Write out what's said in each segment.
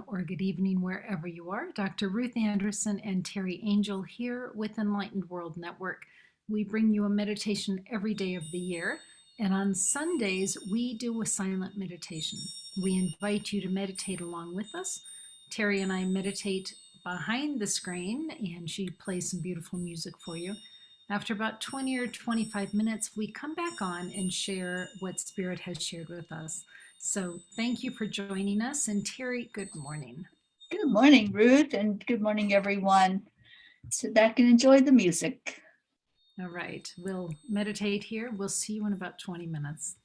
Or good evening wherever you are. Dr. Ruth Anderson and Teri Angel here with Enlightened World Network. We bring you a meditation every day of the year, and on Sundays we do a silent meditation. We invite you to meditate along with us. Teri and I meditate behind the screen, and she plays some beautiful music for you. After about 20 or 25 minutes, we come back on and share what Spirit has shared with us. So thank you for joining us. And Teri, good morning. Good morning, Ruth, and good morning, everyone. Sit back and enjoy the music. All right, we'll meditate here. We'll see you in about 20 minutes.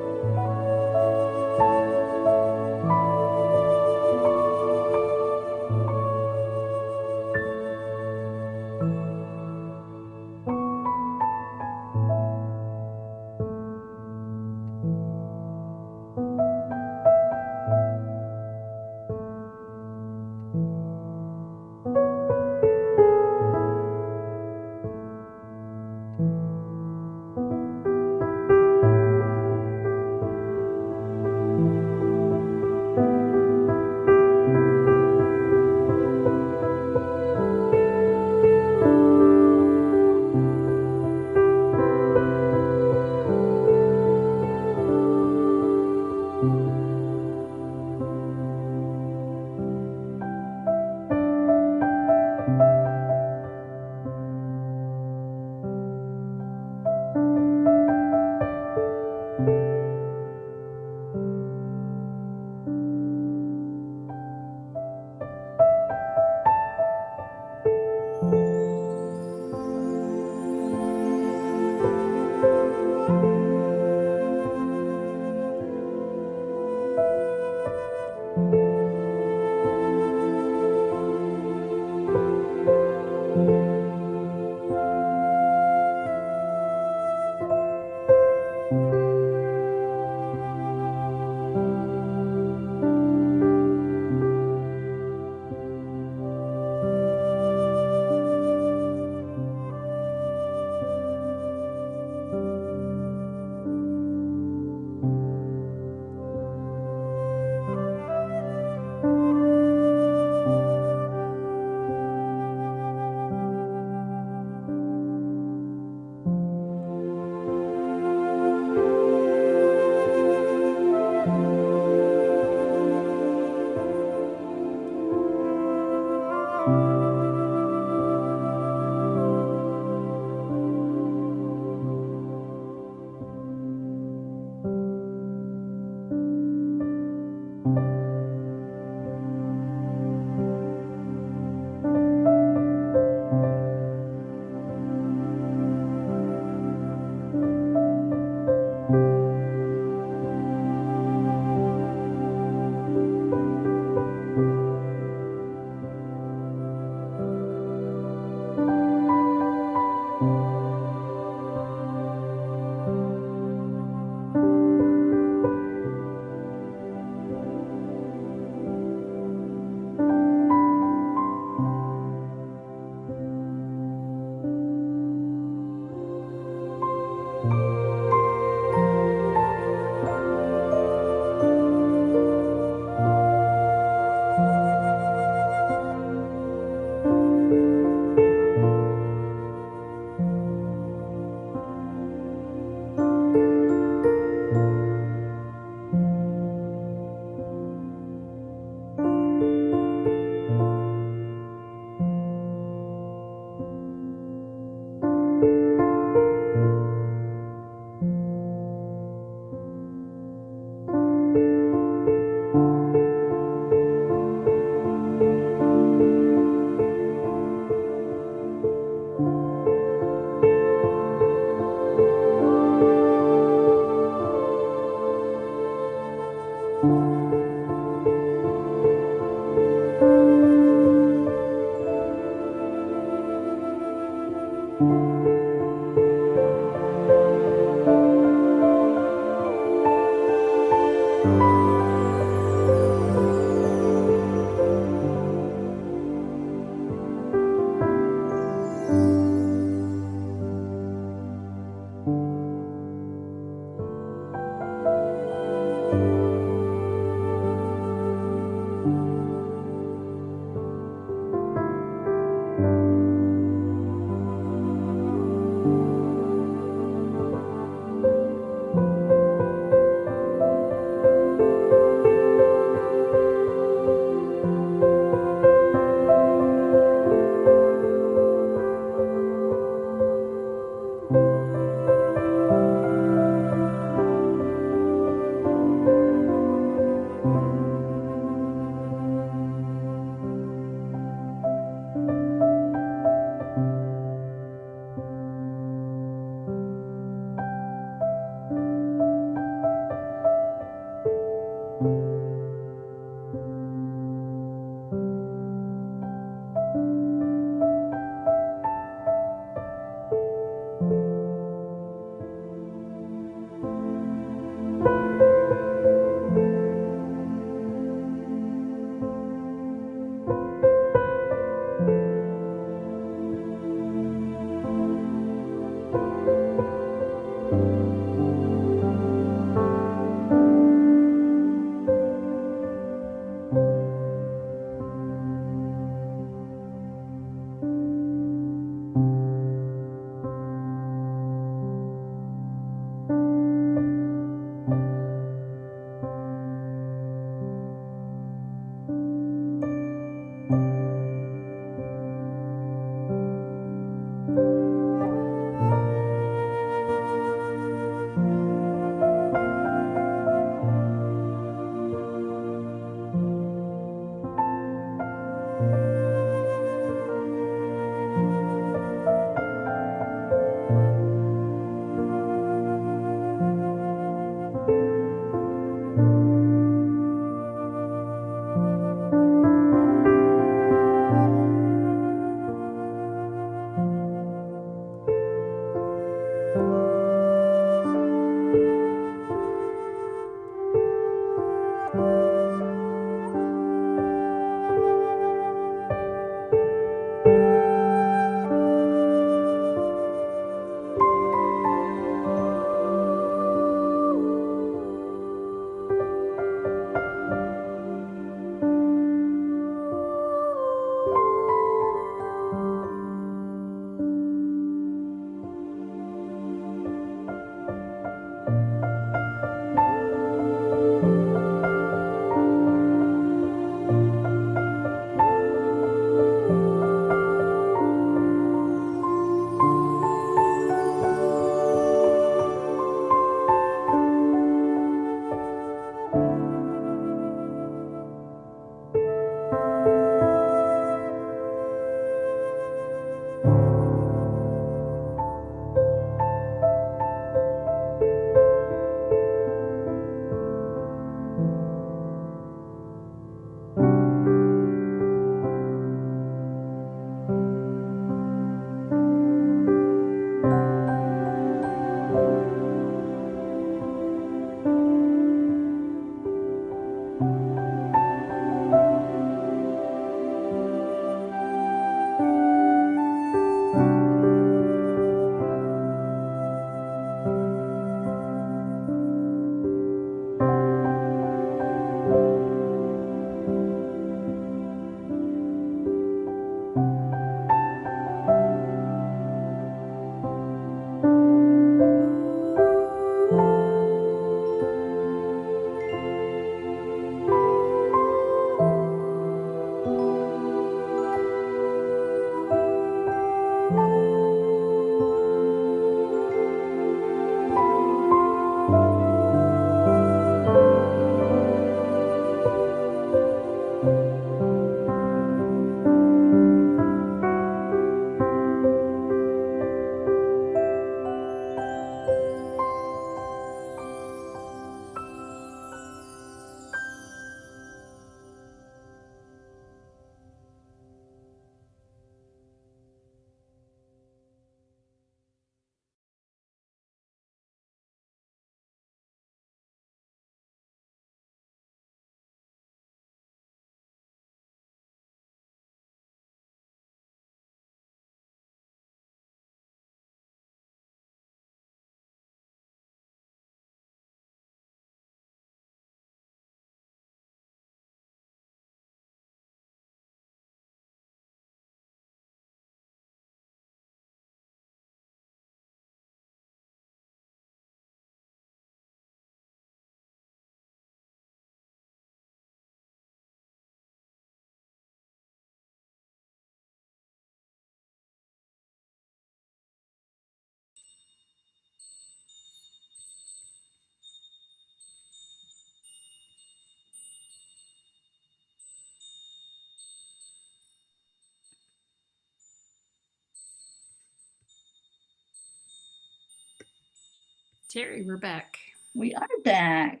Teri, we're back. We are back.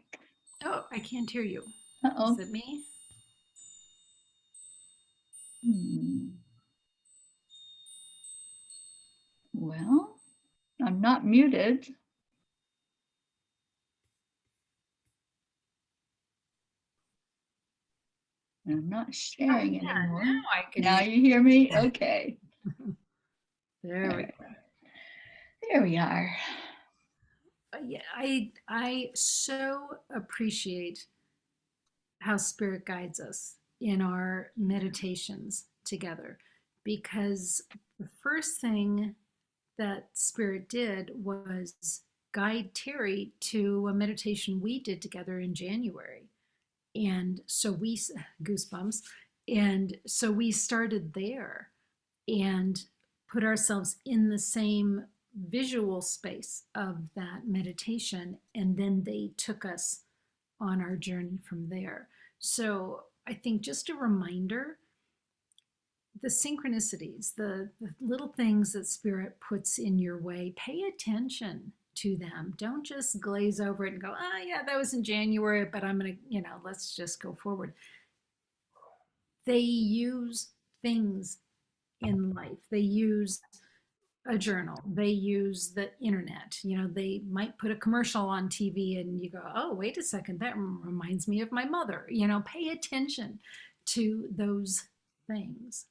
Oh, I can't hear you. Uh-oh. Is it me? Well, I'm not muted. I'm not sharing anymore. Now I can. Now you hear me? Okay. There we right. go. There we are. Yeah, I so appreciate how spirit guides us in our meditations together, because the first thing that spirit did was guide Teri to a meditation we did together in January. And so we, goosebumps, and so we started there and put ourselves in the same visual space of that meditation, and then they took us on our journey from there. So I think just a reminder, the synchronicities, the little things that spirit puts in your way, pay attention to them. Don't just glaze over it and go, ah, yeah, that was in January, but I'm going to, let's just go forward. They use things in life. They use a journal. They use the internet. They might put a commercial on TV and you go, oh, wait a second, that reminds me of my mother. Pay attention to those things.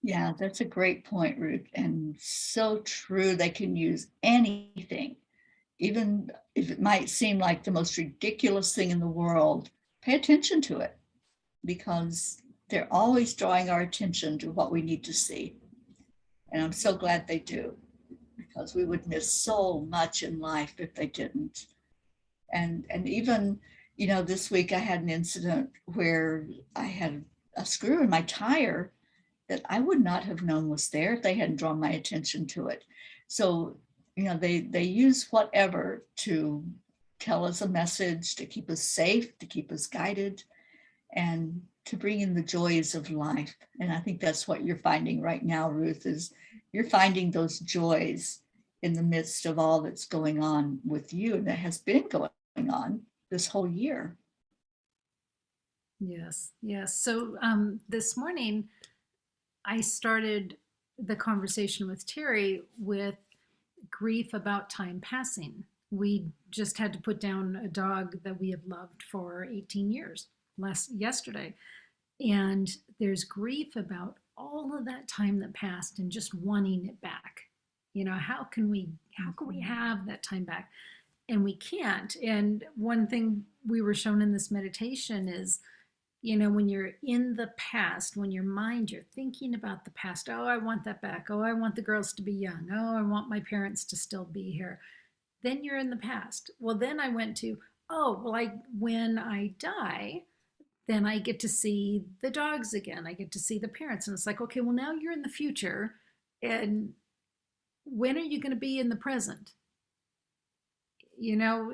Yeah, that's a great point, Ruth, and so true. They can use anything, even if it might seem like the most ridiculous thing in the world. Pay attention to it, because they're always drawing our attention to what we need to see. And I'm so glad they do, because we would miss so much in life if they didn't. And even, this week I had an incident where I had a screw in my tire that I would not have known was there if they hadn't drawn my attention to it. So, they use whatever to tell us a message, to keep us safe, to keep us guided, and to bring in the joys of life. And I think that's what you're finding right now, Ruth, is you're finding those joys in the midst of all that's going on with you, and that has been going on this whole year. Yes, yes. So this morning, I started the conversation with Teri with grief about time passing. We just had to put down a dog that we have loved for 18 years yesterday. And there's grief about all of that time that passed and just wanting it back. How can we have that time back? And we can't. And one thing we were shown in this meditation is, when you're in the past, when your mind, you're thinking about the past. Oh, I want that back. Oh, I want the girls to be young. Oh, I want my parents to still be here. Then you're in the past. Well, then I went to, oh, well, when I die, then I get to see the dogs again. I get to see the parents. And it's like, okay, well, now you're in the future. And when are you going to be in the present?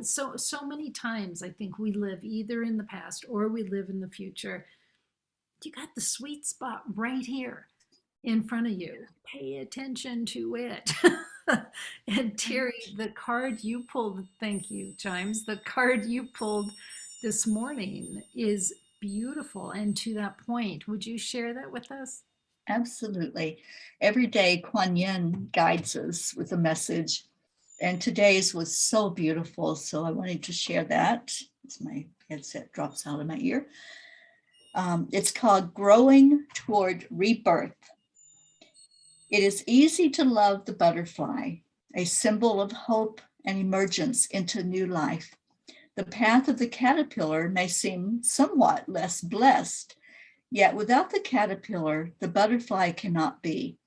So many times I think we live either in the past or we live in the future. You got the sweet spot right here in front of you. Pay attention to it. And Teri, the card you pulled, thank you, Chimes, the card you pulled this morning is beautiful. And to that point, would you share that with us? Absolutely. Every day, Kuan Yin guides us with a message. And today's was so beautiful. So I wanted to share that as my headset drops out of my ear. It's called Growing Toward Rebirth. It is easy to love the butterfly, a symbol of hope and emergence into new life. The path of the caterpillar may seem somewhat less blessed, yet without the caterpillar, the butterfly cannot be.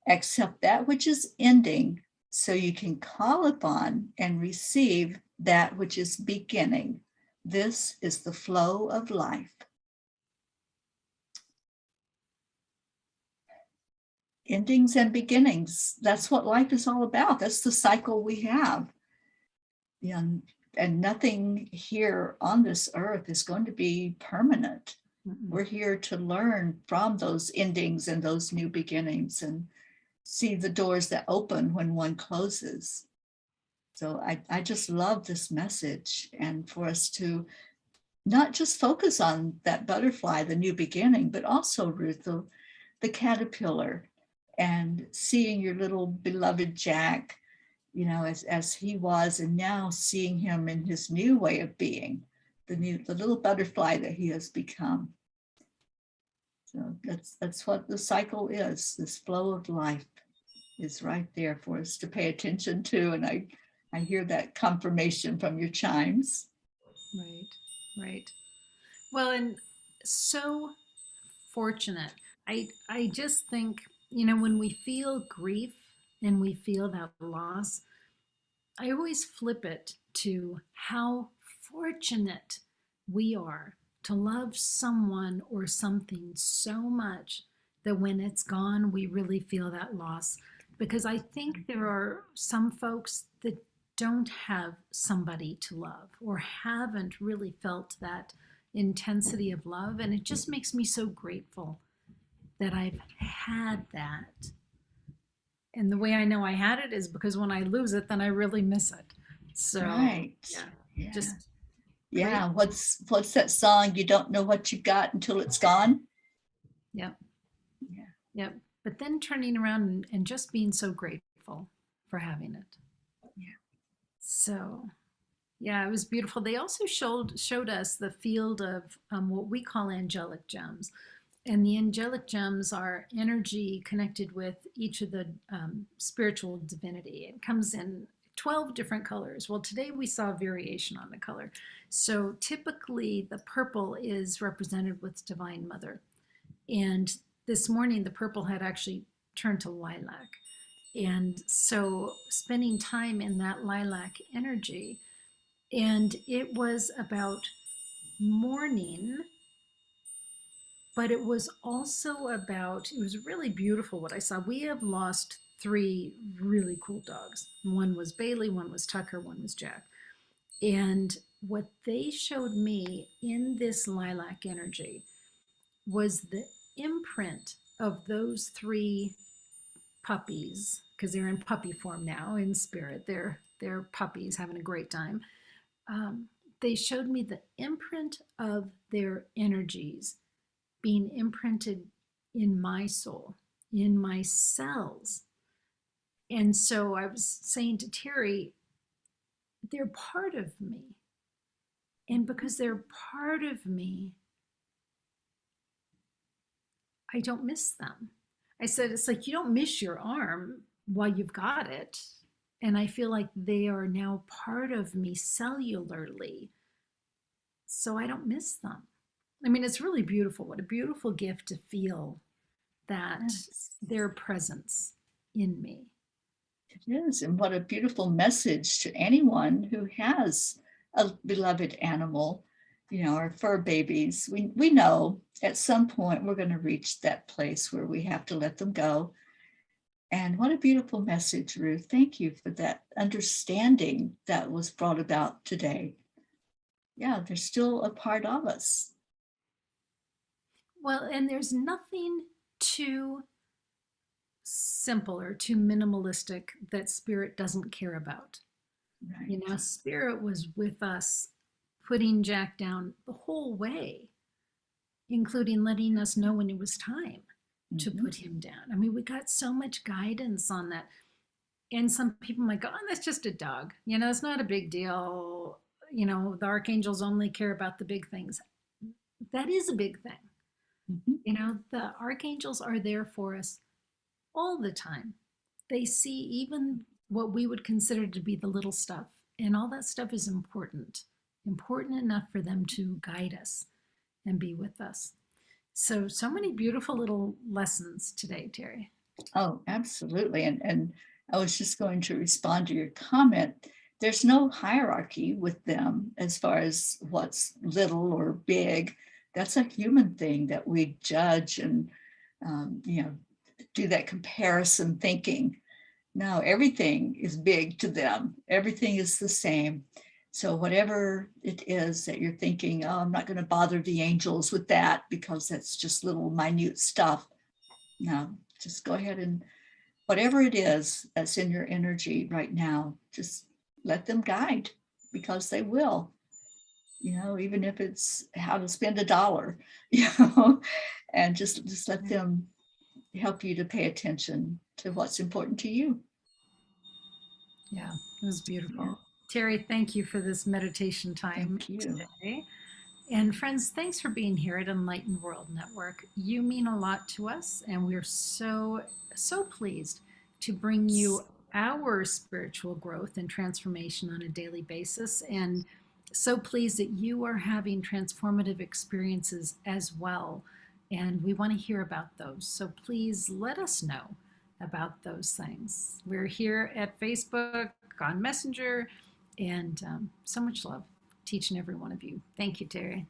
Accept that which is ending, so you can call upon and receive that which is beginning. This is the flow of life. Endings and beginnings, that's what life is all about. That's the cycle we have. And nothing here on this earth is going to be permanent. Mm-mm. We're here to learn from those endings and those new beginnings. And see the doors that open when one closes. So I just love this message, and for us to not just focus on that butterfly, the new beginning, but also, Ruth, the caterpillar, and seeing your little beloved Jack, you know, as he was, and now seeing him in his new way of being, the little butterfly that he has become. So that's what the cycle is. This flow of life is right there for us to pay attention to. And I hear that confirmation from your chimes. Right, right. Well, and so fortunate. I just think, you know, when we feel grief and we feel that loss, I always flip it to how fortunate we are to love someone or something so much that when it's gone, we really feel that loss. Because I think there are some folks that don't have somebody to love or haven't really felt that intensity of love. And it just makes me so grateful that I've had that. And the way I know I had it is because when I lose it, then I really miss it. So Right. yeah, Yeah. just Yeah. What's that song? You don't know what you got until it's gone. yep, Yeah. yep. But then turning around and just being so grateful for having it. Yeah. So yeah, it was beautiful. They also showed us the field of what we call angelic gems. And the angelic gems are energy connected with each of the spiritual divinity. It comes in 12 different colors. Well, today we saw variation on the color. So typically the purple is represented with Divine Mother. And this morning the purple had actually turned to lilac. And so spending time in that lilac energy, and it was about mourning, but it was also about, it was really beautiful what I saw. We have lost 3 really cool dogs. One was Bailey, one was Tucker, one was Jack. And what they showed me in this lilac energy was the imprint of those 3 puppies, because they're in puppy form now in spirit. They're puppies having a great time. They showed me the imprint of their energies being imprinted in my soul, in my cells. And so I was saying to Teri, they're part of me. And because they're part of me, I don't miss them. I said, it's like you don't miss your arm while you've got it. And I feel like they are now part of me cellularly. So I don't miss them. I mean, it's really beautiful. What a beautiful gift to feel that Yes. their presence in me. It is. And what a beautiful message to anyone who has a beloved animal, you know, our fur babies. We know at some point we're going to reach that place where we have to let them go. And what a beautiful message, Ruth. Thank you for that understanding that was brought about today. Yeah, they're still a part of us. Well, and there's nothing too simple or too minimalistic that spirit doesn't care about. Right. You know, spirit was with us putting Jack down the whole way, including letting us know when it was time to put him down. I mean, we got so much guidance on that. And some people might go, oh, that's just a dog. You know, it's not a big deal. You know, the archangels only care about the big things. That is a big thing. You know, the archangels are there for us all the time. They see even what we would consider to be the little stuff, and all that stuff is important enough for them to guide us and be with us. So many beautiful little lessons today, Teri. Oh, absolutely. And I was just going to respond to your comment. There's no hierarchy with them as far as what's little or big. That's a human thing that we judge and, you know, do that comparison thinking. No, everything is big to them. Everything is the same. So whatever it is that you're thinking, oh, I'm not going to bother the angels with that because that's just little minute stuff. No, just go ahead and whatever it is that's in your energy right now, just let them guide, because they will, even if it's how to spend $1, and just let them help you to pay attention to what's important to you. Yeah, it was beautiful. Yeah. Teri, thank you for this meditation time Thank you. today. And friends, thanks for being here at Enlightened World Network. You mean a lot to us, and we're so, so pleased to bring you our spiritual growth and transformation on a daily basis. And so pleased that you are having transformative experiences as well. And we want to hear about those. So please let us know about those things. We're here at Facebook, on Messenger, and so much love to each and every one of you. Thank you, Teri.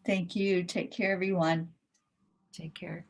Thank you. Take care, everyone. Take care.